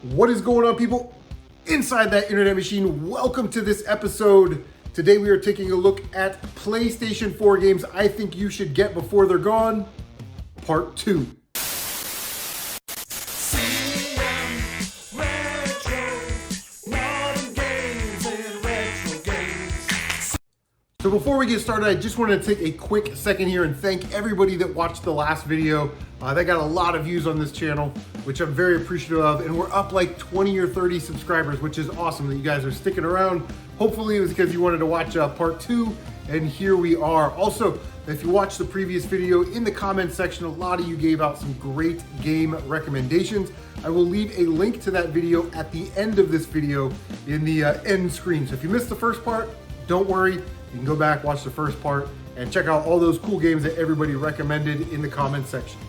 What is going on, people inside that internet machine? Welcome to this episode. Today we are taking a look at PlayStation 4 games I think you should get before they're gone, part 2. So before we get started, I just wanted to take a quick second here and thank everybody that watched the last video. That got a lot of views on this channel, which I'm very appreciative of. And we're up like 20 or 30 subscribers, which is awesome that you guys are sticking around. Hopefully it was because you wanted to watch part 2, and here we are. Also, if you watched the previous video, in the comments section, a lot of you gave out some great game recommendations. I will leave a link to that video at the end of this video in the end screen. So if you missed the first part, don't worry. You can go back, watch the first part, and check out all those cool games that everybody recommended in the comments section.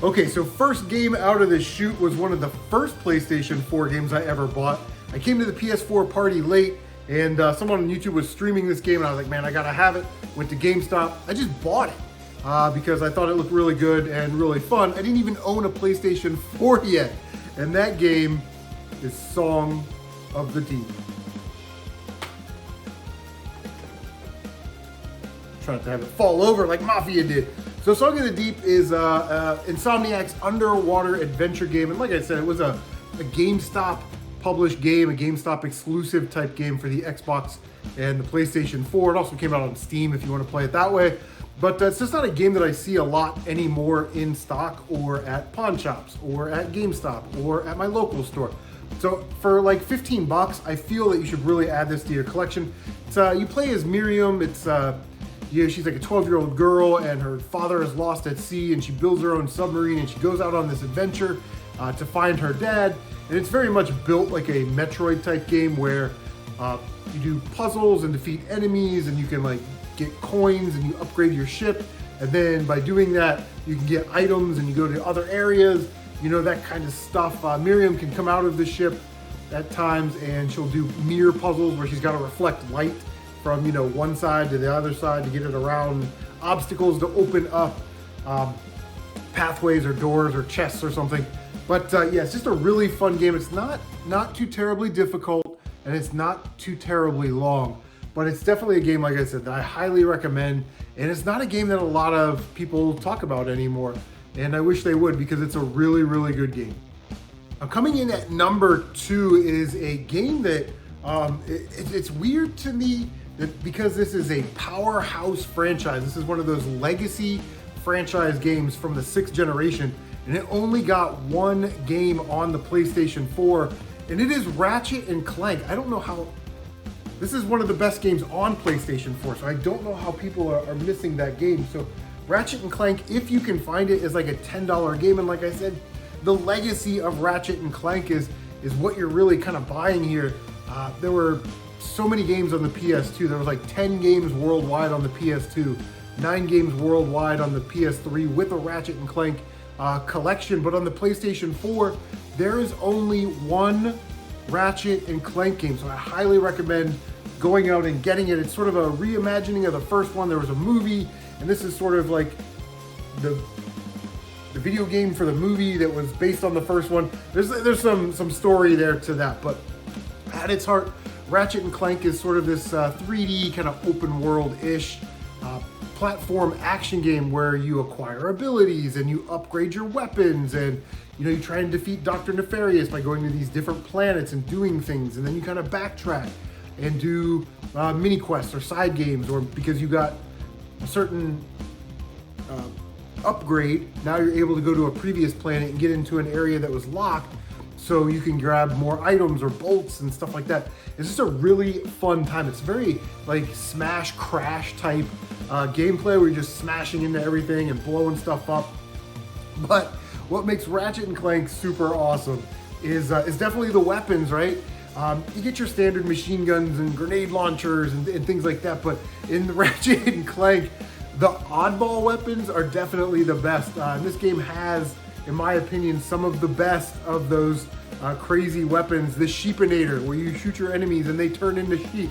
Okay, so first game out of the chute was one of the first PlayStation 4 games I ever bought. I came to the PS4 party late, and someone on YouTube was streaming this game, and I was like, man, I gotta have it. Went to GameStop. I just bought it because I thought it looked really good and really fun. I didn't even own a PlayStation 4 yet, and that game is Song of the Deep. Trying to have it fall over like Mafia did. So Song of the Deep is Insomniac's underwater adventure game. And like I said, it was a GameStop published game, a GameStop exclusive type game for the Xbox and the PlayStation 4. It also came out on Steam if you want to play it that way. But it's just not a game that I see a lot anymore in stock or at pawn shops or at GameStop or at my local store. So for like 15 bucks, I feel that you should really add this to your collection. It's, you play as Miriam. It's she's like a 12-year-old girl, and her father is lost at sea, and she builds her own submarine, and she goes out on this adventure to find her dad. And it's very much built like a Metroid type game where you do puzzles and defeat enemies, and you can like get coins and you upgrade your ship. And then by doing that, you can get items and you go to other areas, you know, that kind of stuff. Miriam can come out of the ship at times, and she'll do mirror puzzles where she's got to reflect light from, you know, one side to the other side to get it around obstacles to open up pathways or doors or chests or something. But yeah, it's just a really fun game. It's not too terribly difficult, and it's not too terribly long, but it's definitely a game, like I said, that I highly recommend. And it's not a game that a lot of people talk about anymore, and I wish they would, because it's a really, really good game. Now, coming in at number 2 is a game that it's weird to me because this is a powerhouse franchise. This is one of those legacy franchise games from the 6th generation, and it only got one game on the PlayStation 4, and it is Ratchet and Clank. I don't know how, this is one of the best games on PlayStation 4, so I don't know how people are missing that game. So Ratchet and Clank, if you can find it, is like a $10 game, and like I said, the legacy of Ratchet and Clank is what you're really kind of buying here. There were so many games on the PS2. There was like 10 games worldwide on the PS2, 9 games worldwide on the PS3 with a Ratchet and Clank collection. But on the PlayStation 4, there is only one Ratchet and Clank game. So I highly recommend going out and getting it. It's sort of a reimagining of the first one. There was a movie, and this is sort of like the video game for the movie that was based on the first one. There's some story there to that, but at its heart, Ratchet and Clank is sort of this 3D kind of open world-ish platform action game where you acquire abilities and you upgrade your weapons, and you know, you try and defeat Dr. Nefarious by going to these different planets and doing things, and then you kind of backtrack and do mini quests or side games, or because you got a certain upgrade, now you're able to go to a previous planet and get into an area that was locked, so you can grab more items or bolts and stuff like that. It's just a really fun time. It's very like smash crash type gameplay where you're just smashing into everything and blowing stuff up. But what makes Ratchet and Clank super awesome is definitely the weapons, right? You get your standard machine guns and grenade launchers and things like that, but in the Ratchet and Clank, the oddball weapons are definitely the best. And this game has, in my opinion, some of the best of those crazy weapons. The Sheepinator, where you shoot your enemies and they turn into sheep.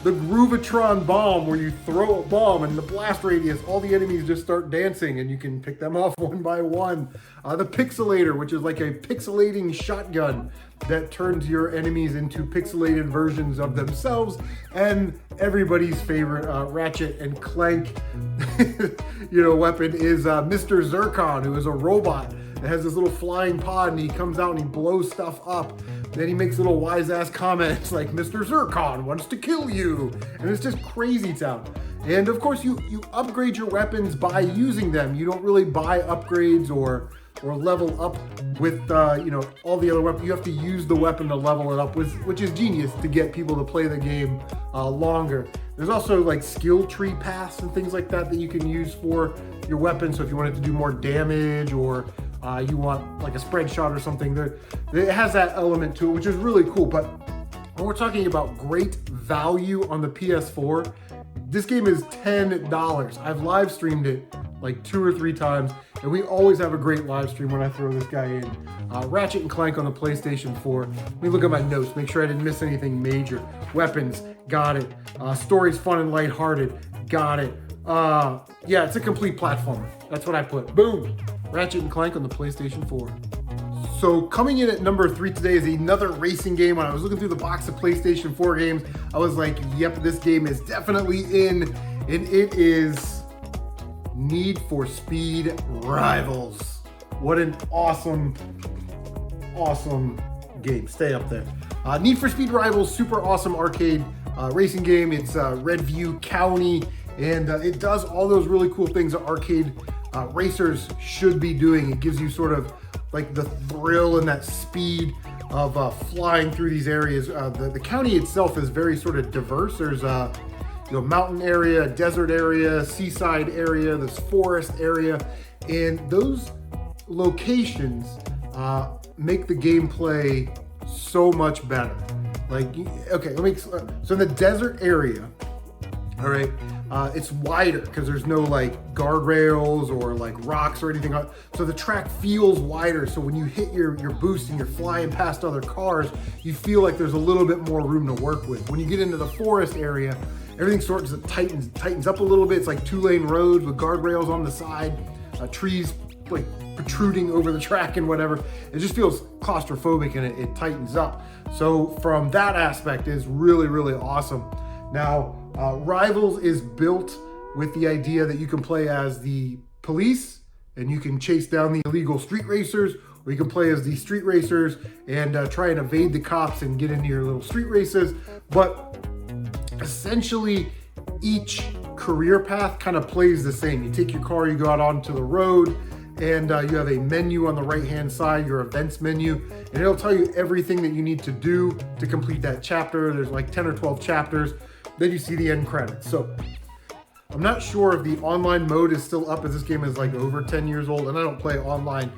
The Groovatron bomb, where you throw a bomb and the blast radius, all the enemies just start dancing and you can pick them off one by one. The Pixelator, which is like a pixelating shotgun that turns your enemies into pixelated versions of themselves, and everybody's favorite Ratchet and Clank weapon is Mr. Zircon, who is a robot that has this little flying pod, and he comes out and he blows stuff up. Then he makes little wise ass comments like, Mr. Zircon wants to kill you. And it's just crazy town. And of course you upgrade your weapons by using them. You don't really buy upgrades or level up with all the other weapons. You have to use the weapon to level it up, which is genius to get people to play the game longer. There's also like skill tree paths and things like that you can use for your weapon. So if you want it to do more damage, or you want like a spread shot or something, it has that element to it, which is really cool. But when we're talking about great value on the PS4, this game is $10. I've live streamed it like 2 or 3 times, and we always have a great live stream when I throw this guy in. Ratchet and Clank on the PlayStation 4. Let me look at my notes, make sure I didn't miss anything major. Weapons, got it. Story's fun and lighthearted, got it. Yeah, it's a complete platformer. That's what I put. Boom! Ratchet and Clank on the PlayStation 4. So coming in at number 3 today is another racing game. When I was looking through the box of PlayStation 4 games, I was like, yep, this game is definitely in, and it is Need for Speed Rivals. What an awesome game. Stay up there. Need for Speed Rivals, super awesome arcade racing game. It's Redview County, and it does all those really cool things that arcade racers should be doing. It gives you sort of like the thrill and that speed of flying through these areas. The county itself is very sort of diverse. There's mountain area, desert area, seaside area, this forest area, and those locations make the gameplay so much better. Like, okay, so in the desert area, all right, it's wider because there's no like guardrails or like rocks or anything. So the track feels wider. So when you hit your boost and you're flying past other cars, you feel like there's a little bit more room to work with. When you get into the forest area, everything sort of tightens up a little bit. It's like 2-lane roads with guardrails on the side, trees like protruding over the track and whatever. It just feels claustrophobic, and it tightens up. So from that aspect is really, really awesome. Now, Rivals is built with the idea that you can play as the police and you can chase down the illegal street racers, or you can play as the street racers and try and evade the cops and get into your little street races. But essentially, each career path kind of plays the same. You take your car, you go out onto the road, and you have a menu on the right-hand side, your events menu, and it'll tell you everything that you need to do to complete that chapter. There's like 10 or 12 chapters. Then you see the end credits. So I'm not sure if the online mode is still up, as this game is like over 10 years old, and I don't play online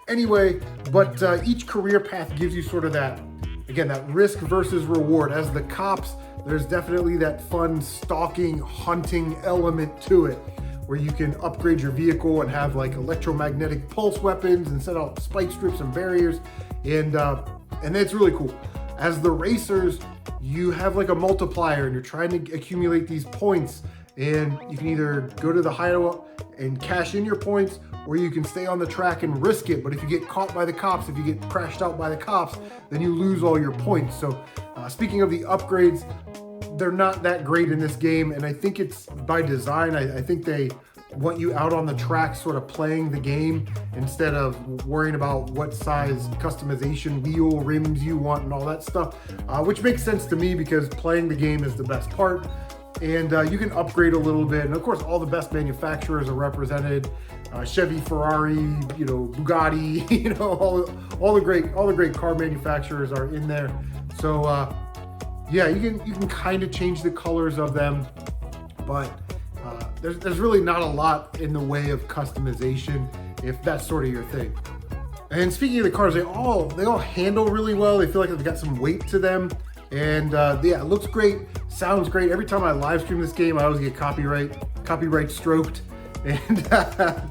anyway, but each career path gives you sort of that, again, that risk versus reward. As the cops, there's definitely that fun stalking, hunting element to it, where you can upgrade your vehicle and have like electromagnetic pulse weapons and set out spike strips and barriers, and that's really cool. As the racers, you have like a multiplier, and you're trying to accumulate these points, and you can either go to the hideout and cash in your points, or you can stay on the track and risk it. But if you get caught by the cops, if you get crashed out by the cops, then you lose all your points. So speaking of the upgrades, they're not that great in this game, and I think it's by design. I think they want you out on the track sort of playing the game instead of worrying about what size customization wheel rims you want and all that stuff, which makes sense to me because playing the game is the best part. And you can upgrade a little bit, and of course all the best manufacturers are represented. Chevy, Ferrari, Bugatti, all the great car manufacturers are in there. So yeah, you can kind of change the colors of them, but there's really not a lot in the way of customization if that's sort of your thing. And speaking of the cars, they all handle really well. They feel like they've got some weight to them, and yeah, it looks great, sounds great. Every time I live stream this game, I always get copyright stroked, and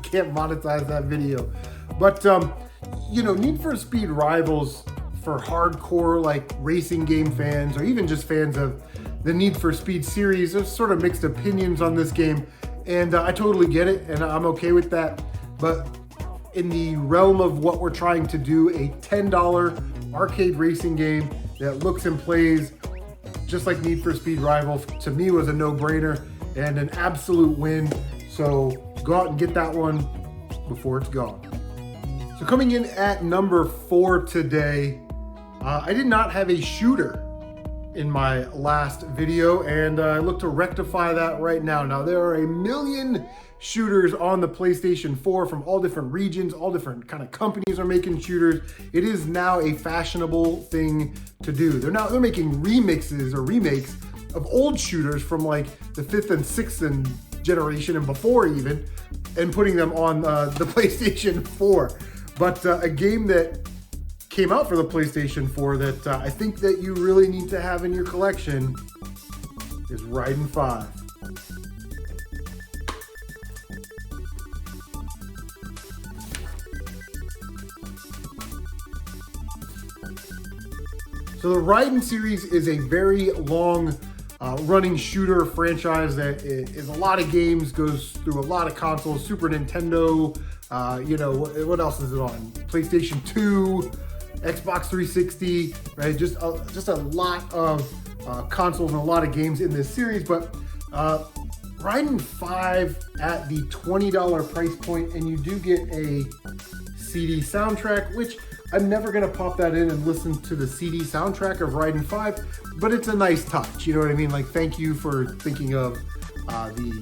can't monetize that video. But Need for Speed Rivals, for hardcore like racing game fans, or even just fans of the Need for Speed series, there's sort of mixed opinions on this game, and I totally get it, and I'm okay with that. But in the realm of what we're trying to do, a $10 arcade racing game that looks and plays just like Need for Speed Rivals, to me was a no-brainer and an absolute win. So go out and get that one before it's gone. So coming in at number 4 today, I did not have a shooter in my last video, and I look to rectify that right now. Now, there are a million shooters on the PlayStation 4 from all different regions, all different kind of companies are making shooters. It is now a fashionable thing to do. They're making remixes or remakes of old shooters from like the 5th and 6th generation and before even, and putting them on the PlayStation 4. But a game that came out for the PlayStation 4 that I think that you really need to have in your collection is Ryden 5. So the Ryden series is a very long running shooter franchise that is a lot of games, goes through a lot of consoles, Super Nintendo, you know, what else is it on? PlayStation 2, Xbox 360, right? Just a lot of consoles and a lot of games in this series. But Ryden 5 at the $20 price point, and you do get a CD soundtrack, which I'm never gonna pop that in and listen to the CD soundtrack of Ryden 5, but it's a nice touch, you know what I mean? Like, thank you for thinking of the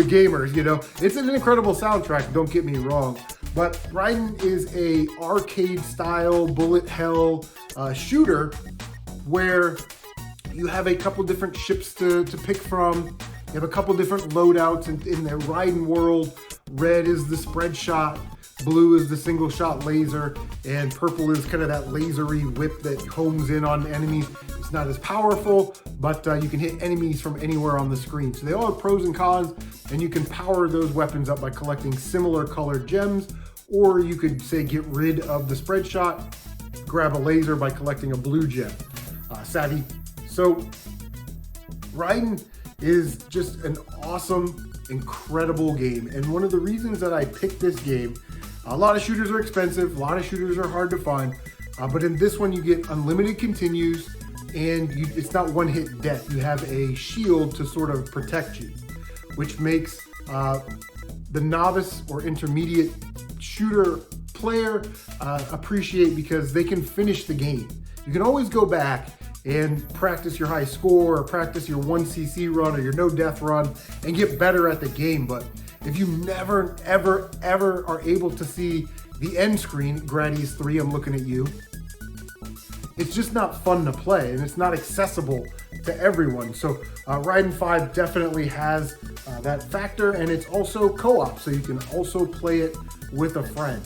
gamers, you know? It's an incredible soundtrack, don't get me wrong, but Ryden is a arcade style bullet hell shooter where you have a couple different ships to pick from. You have a couple different loadouts in the Ryden world. Red is the spread shot, blue is the single shot laser, and purple is kind of that lasery whip that homes in on enemies. It's not as powerful, but you can hit enemies from anywhere on the screen. So they all have pros and cons, and you can power those weapons up by collecting similar colored gems, or you could say get rid of the spread shot, grab a laser by collecting a blue gem. Savvy. So Ryden is just an awesome, incredible game. And one of the reasons that I picked this game, a lot of shooters are expensive, a lot of shooters are hard to find, but in this one you get unlimited continues, and it's not one-hit death. You have a shield to sort of protect you, which makes the novice or intermediate shooter player appreciate, because they can finish the game. You can always go back and practice your high score or practice your 1cc run or your no death run and get better at the game. But if you never, ever, ever are able to see the end screen, Gradius 3, I'm looking at you, it's just not fun to play, and it's not accessible to everyone. So Ryden 5 definitely has that factor, and it's also co-op, so you can also play it with a friend.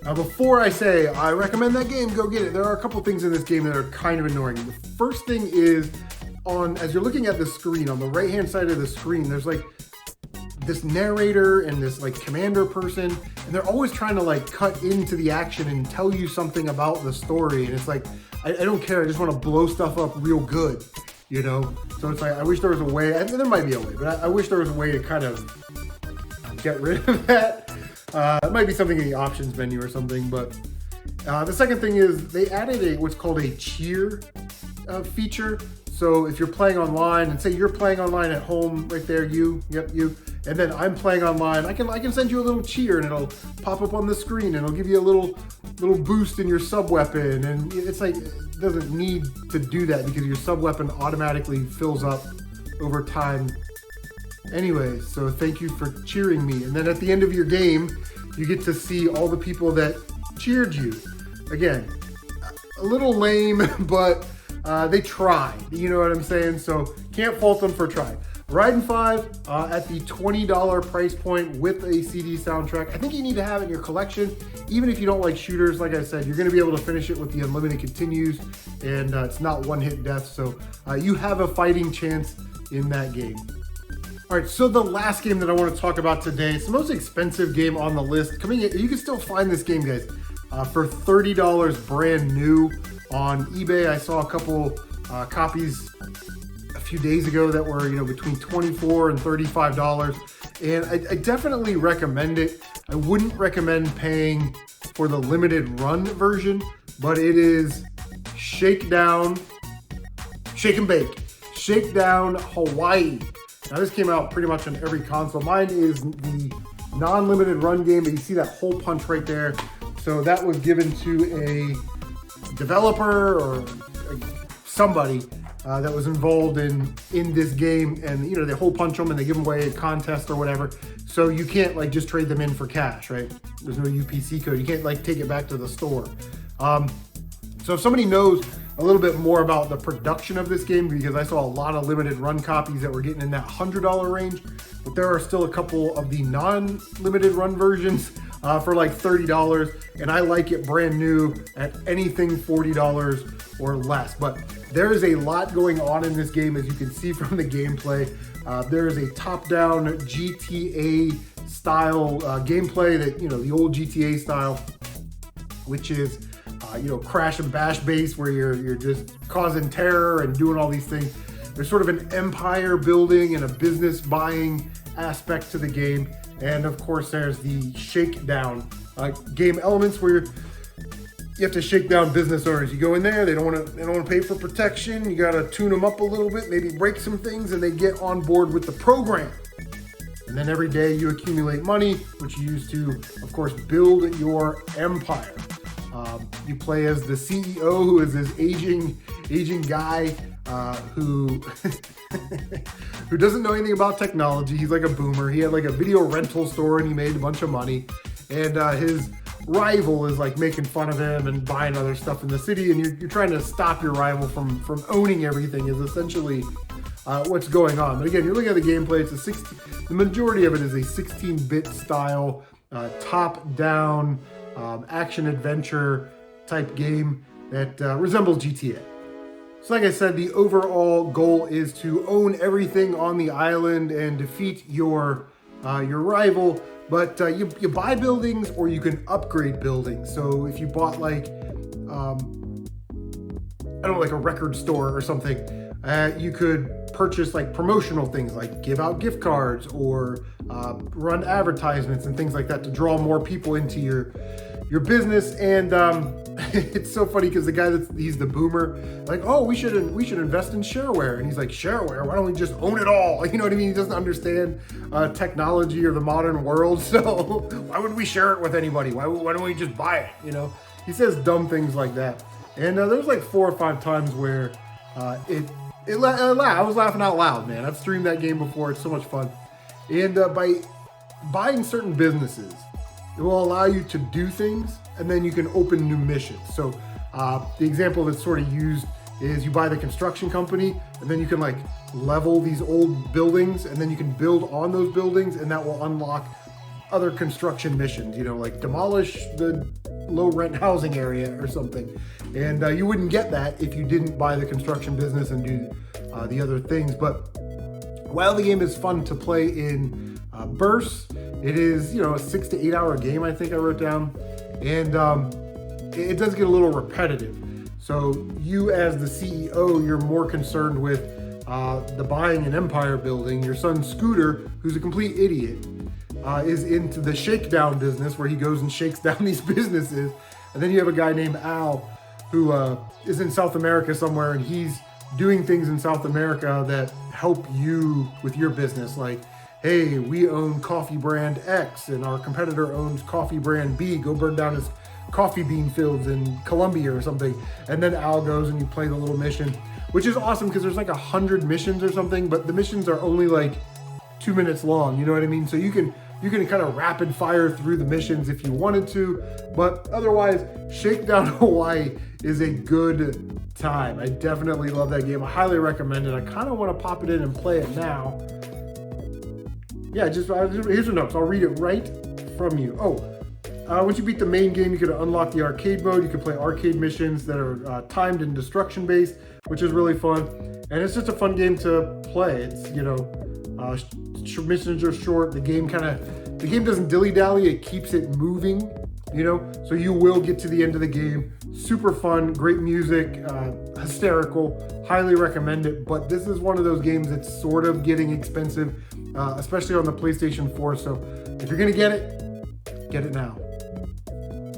Now, before I say I recommend that game, go get it, there are a couple things in this game that are kind of annoying. The first thing is, as you're looking at the screen, on the right-hand side of the screen, there's like this narrator and this like commander person, and they're always trying to like cut into the action and tell you something about the story. And it's like, I don't care, I just want to blow stuff up real good, you know? So it's like, I wish there was a way, and there might be a way, but I wish there was a way to kind of get rid of that. It might be something in the options menu or something, but the second thing is they added what's called a cheer feature. So if you're playing online, and say you're playing online at home, right there, you, and then I'm playing online, I can send you a little cheer, and it'll pop up on the screen, and it'll give you a little boost in your sub weapon, and it's like, it doesn't need to do that because your sub weapon automatically fills up over time. Anyways, so thank you for cheering me. And then at the end of your game, you get to see all the people that cheered you. Again, a little lame, but they tried, you know what I'm saying? So can't fault them for trying. Ryden 5 at the $20 price point with a CD soundtrack. I think you need to have it in your collection. Even if you don't like shooters, like I said, you're gonna be able to finish it with the unlimited continues, and it's not one-hit death, so you have a fighting chance in that game. All right, so the last game that I want to talk about today, it's the most expensive game on the list. Coming in, you can still find this game, guys, for $30 brand new on eBay. I saw a couple copies a few days ago that were, between $24 and $35, and I definitely recommend it. I wouldn't recommend paying for the limited run version, but it is Shakedown, Shake and Bake, Shakedown Hawaii. Now this came out pretty much on every console. Mine is the non-limited run game, but you see that hole punch right there. So that was given to a developer or somebody that was involved in this game, and you know, they hole punch them and they give them away a contest or whatever. So you can't like just trade them in for cash, right? There's no UPC code. You can't like take it back to the store. So if somebody knows a little bit more about the production of this game, because I saw a lot of limited run copies that were getting in that $100 range, but there are still a couple of the non-limited run versions for like $30, and I like it brand new at anything $40 or less. But there is a lot going on in this game, as you can see from the gameplay. There is a top-down GTA style gameplay that, you know, the old GTA style, which is you know, crash and bash base, where you're just causing terror and doing all these things. There's sort of an empire building and a business buying aspect to the game. And of course, there's the Shakedown game elements where you have to shake down business owners. You go in there, they don't want to pay for protection. You got to tune them up a little bit, maybe break some things, and they get on board with the program. And then every day you accumulate money, which you use to, of course, build your empire. You play as the CEO, who is this aging guy who who doesn't know anything about technology. He's like a boomer. He had like a video rental store and he made a bunch of money. And his rival is like making fun of him and buying other stuff in the city. And you're trying to stop your rival from owning everything, is essentially what's going on. But again, you're looking at the gameplay. The majority of it is a 16-bit style, top-down, action adventure type game that resembles GTA. So like I said, the overall goal is to own everything on the island and defeat your rival. But you buy buildings, or you can upgrade buildings. So if you bought like I don't know, like a record store or something, you could purchase like promotional things, like give out gift cards or run advertisements and things like that to draw more people into your business. And it's so funny because the guy he's the boomer, like, oh, we should invest in shareware, and he's like, shareware? Why don't we just own it all? You know what I mean? He doesn't understand technology or the modern world, so why would we share it with anybody? Why don't we just buy it? You know, he says dumb things like that. And there's like 4 or 5 times where I was laughing out loud, man. I've streamed that game before. It's so much fun. And by buying certain businesses, it will allow you to do things, and then you can open new missions. So the example that's sort of used is you buy the construction company, and then you can like level these old buildings, and then you can build on those buildings, and that will unlock other construction missions, you know, like demolish the low rent housing area or something. And you wouldn't get that if you didn't buy the construction business and do the other things. But while the game is fun to play in bursts, it is, you know, a 6 to 8 hour game, I think I wrote down. And it does get a little repetitive. So you as the CEO, you're more concerned with the buying and empire building. Your son Scooter, who's a complete idiot, is into the shakedown business, where he goes and shakes down these businesses. And then you have a guy named Al, who is in South America somewhere, and he's doing things in South America that help you with your business. Like, hey, we own coffee brand X, and our competitor owns coffee brand B. Go burn down his coffee bean fields in Colombia or something. And then Al goes and you play the little mission, which is awesome because there's like 100 missions or something, but the missions are only like 2 minutes long. You know what I mean? So you can kind of rapid fire through the missions if you wanted to, but otherwise, Shakedown Hawaii is a good time. I definitely love that game. I highly recommend it. I kind of want to pop it in and play it now. Yeah, here's the notes. I'll read it right from you. Once you beat the main game, you can unlock the arcade mode. You can play arcade missions that are timed and destruction based, which is really fun. And it's just a fun game to play. It's, you know, missions are short. The game doesn't dilly-dally. It keeps it moving, you know, so you will get to the end of the game. Super fun, great music, hysterical, highly recommend it. But this is one of those games that's sort of getting expensive, especially on the PlayStation 4. So if you're gonna get it now.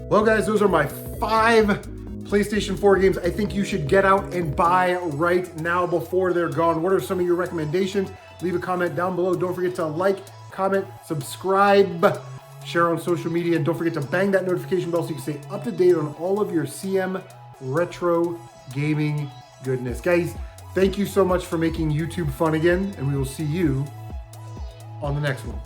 Well guys, those are my 5 PlayStation 4 games I think you should get out and buy right now before they're gone. What are some of your recommendations? Leave a comment down below. Don't forget to like, comment, subscribe, share on social media, and don't forget to bang that notification bell so you can stay up to date on all of your CM retro gaming goodness. Guys, thank you so much for making YouTube fun again, and we will see you on the next one.